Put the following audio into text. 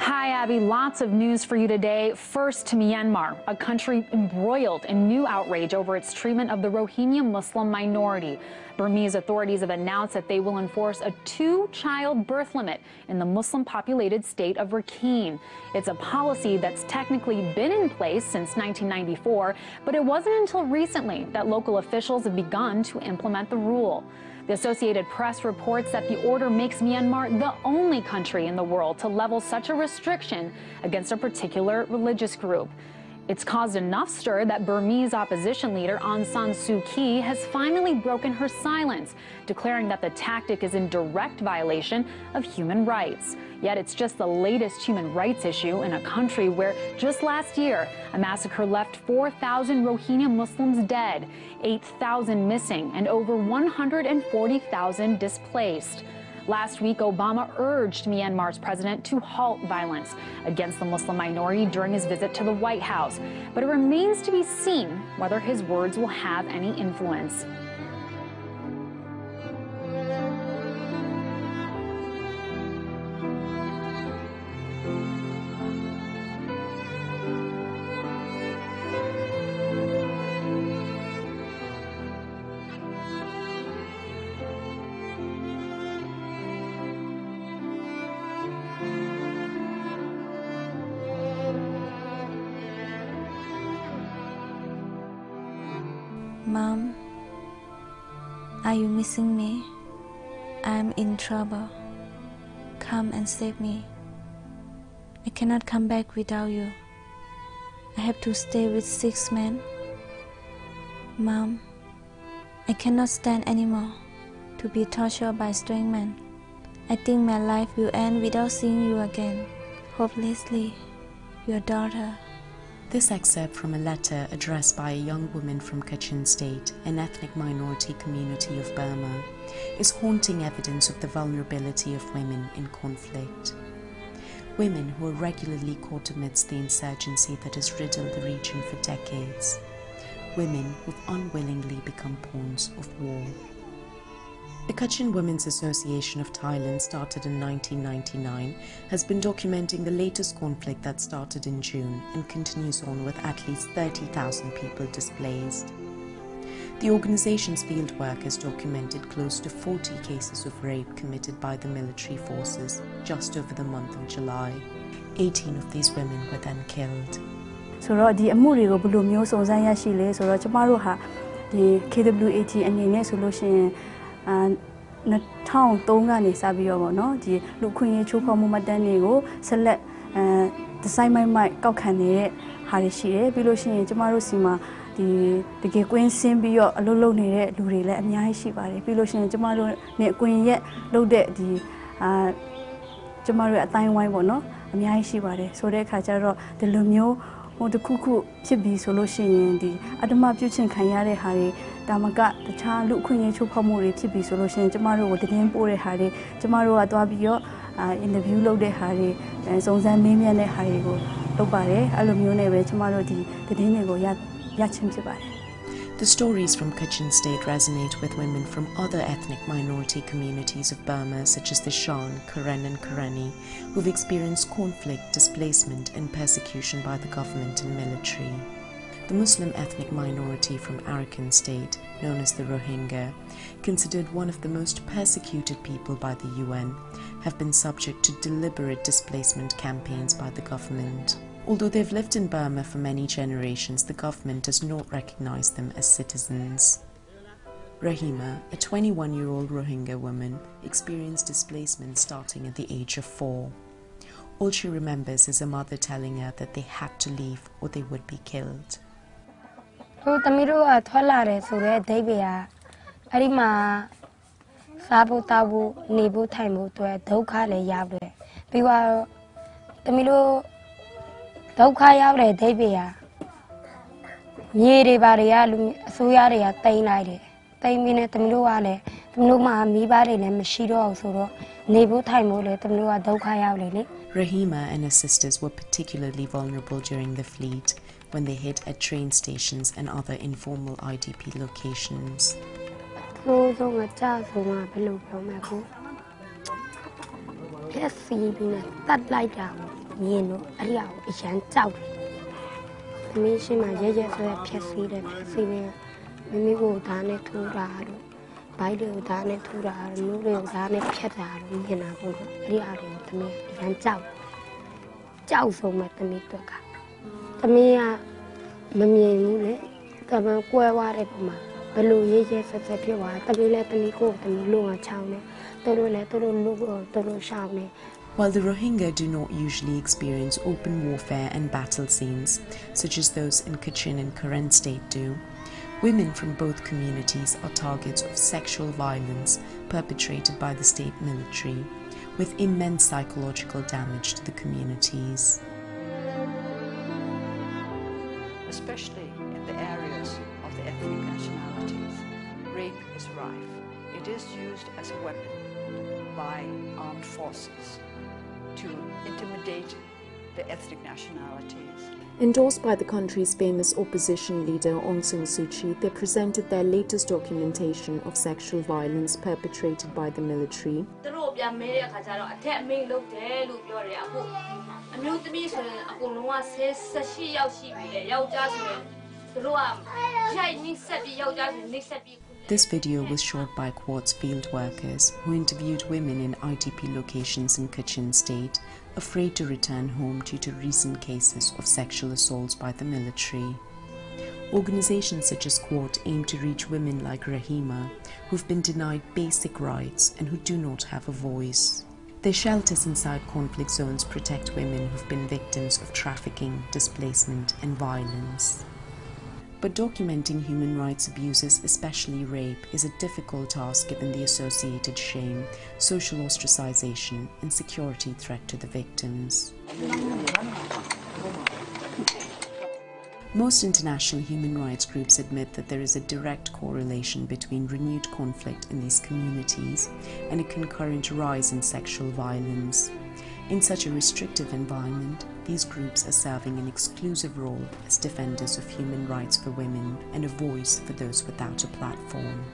Hi, Abby. Lots of news for you today. First to Myanmar, a country embroiled in new outrage over its treatment of the Rohingya Muslim minority. Burmese authorities have announced that they will enforce a 2-child birth limit in the Muslim-populated state of Arakan. It's a policy that's technically been in place since 1994, but it wasn't until recently that local officials have begun to implement the rule. The Associated Press reports that the order makes Myanmar the only country in the world to level such a restriction against a particular religious group. It's caused enough stir that Burmese opposition leader Aung San Suu Kyi has finally broken her silence, declaring that the tactic is in direct violation of human rights. Yet it's just the latest human rights issue in a country where just last year, a massacre left 4,000 Rohingya Muslims dead, 8,000 missing, and over 140,000 displaced. Last week, Obama urged Myanmar's president to halt violence against the Muslim minority during his visit to the White House. But it remains to be seen whether his words will have any influence. Mom, are you missing me? I'm in trouble. Come and save me. I cannot come back without you. I have to stay with 6 men. Mom, I cannot stand anymore to be tortured by strange men. I think my life will end without seeing you again. Hopelessly, your daughter. This excerpt from a letter addressed by a young woman from Kachin state, an ethnic minority community of Burma, is haunting evidence of the vulnerability of women in conflict. Women who are regularly caught amidst the insurgency that has riddled the region for decades. Women who have unwillingly become pawns of war. The Kachin Women's Association of Thailand, started in 1999, has been documenting the latest conflict that started in June and continues on with at least 30,000 people displaced. The organization's fieldwork has documented close to 40 cases of rape committed by the military forces just over the month of July. 18 of these women were then killed. So, the amuri go bulu myo so zan ya shi le so ro chama ro ha the KWAT ani ne solution na town 3 ကနေစပြီးတော့ဗောနော်ဒီလူခွင့်ရေးချိုးဖောက်မှုမှတ်တမ်းတွေကိုဆက်လက်ဒီဇိုင်းမိုက်ကောက်ခံနေတဲ့ဟာတွေရှိတယ်ပြီးလို့ရှိရင်ကျမတို့စီမှာဒီတကယ်ကွင်းဆင်းပြီးတော့အလုပ်လုပ်နေတဲ့လူတွေလည်းအများကြီးရှိပါတယ်ပြီးလို့ရှိရင်ကျမတို့နဲ့ကွင်းရက်လုပ်တဲ့ဒီကျမတို့ရဲ့အတိုင်းဝိုင်းပေါ့နော်အများကြီးရှိပါတယ်ဆိုတဲ့အခါကျတော့ဒီလိုမျိုးဟိုတခုခုဖြစ်ပြီးဆိုလို့ရှိရင်ဒီအတ္တမပြုတ်ချင်ခံရတဲ့ဟာတွေတာမကတခြားလူအခွင့်အရေးချိုးဖောက်မှုတွေဖြစ်ပြီးဆိုလို့ရှိရင်ကျမတို့ကိုတင်းပို့တဲ့ဟာတွေကျမတို့ကသွားပြီးတော့အင်တာဗျူးလုပ်တဲ့ဟာတွေစုံစမ်းမေးမြန်းတဲ့ဟာတွေကိုလုပ်ပါတယ်အဲ့လိုမျိုးနဲ့ပဲကျမတို့ဒီတင်းတွေကိုရချင်းဖြစ်ပါတယ် The stories from Kachin state resonate with women from other ethnic minority communities of Burma, such as the Shan, Karen and Karenni, who've experienced conflict, displacement and persecution by the government and military. The Muslim ethnic minority from Arakan state, known as the Rohingya, considered one of the most persecuted people by the UN, have been subject to deliberate displacement campaigns by the government. Although they've lived in Burma for many generations, the government does not recognize them as citizens. Rahima, a 21-year-old Rohingya woman, experienced displacement starting at the age of 4. All she remembers is her mother telling her that they had to leave or they would be killed. Rahima and her sisters were particularly vulnerable during the fleet when they hid at train stations and other informal IDP locations. စိုးဆုံးကကြာဆုံးကဘယ်လိုပြောမလဲကို Yes, see, tắt lại down. မြင်တော့အဲ့ဒီအကိုအရန်ကြောက်တယ်သမီးရှိမှရဲရဲဆိုရဖြက်စီးတယ်ဖြက်စီးနေမိမိကိုဓာတ်နဲ့ထိုးတာတော့ဘိုက်တွေကိုဓာတ်နဲ့ထိုးတာတော့မျိုးတွေကိုဓာတ်နဲ့ဖြတ်တာတော့မြင်တာပေါ့နော်အဲ့ဒီအကိုသမီးအရန်ကြောက်ဆုံးမဲ့သမီးတို့ကသမီးကမမြင်ဘူးလေတမန်ကွဲသွားတဲ့ပုံမှာဘယ်လိုရဲရဲဆက်ဆက်ဖြစ်သွားသမီးလည်းသမီးကိုသမီးလုံအောင်ချောင်းနေတို့လည်းတို့လူတို့ရှောင်းနေ While the Rohingya do not usually experience open warfare and battle scenes, such as those in Kachin and Karen state do, women from both communities are targets of sexual violence perpetrated by the state military, with immense psychological damage to the communities. Especially in the areas of the ethnic nationalities, rape is rife. It is used as a weapon by armed forces to intimidate the ethnic nationalities. Endorsed by the country's famous opposition leader Aung San Suu Kyi, they presented their latest documentation of sexual violence perpetrated by the military. This video was shot by Quad's field workers who interviewed women in IDP locations in Kachin state, afraid to return home due to recent cases of sexual assaults by the military. Organizations such as Quad aim to reach women like Rahima, who've been denied basic rights and who do not have a voice. Their shelters inside conflict zones protect women who've been victims of trafficking, displacement and violence. But documenting human rights abuses, especially rape, is a difficult task given the associated shame, social ostracization and security threat to the victims. Most international human rights groups admit that there is a direct correlation between renewed conflict in these communities and a concurrent rise in sexual violence. In such a restrictive environment, these groups are serving an exclusive role as defenders of human rights for women and a voice for those without a platform.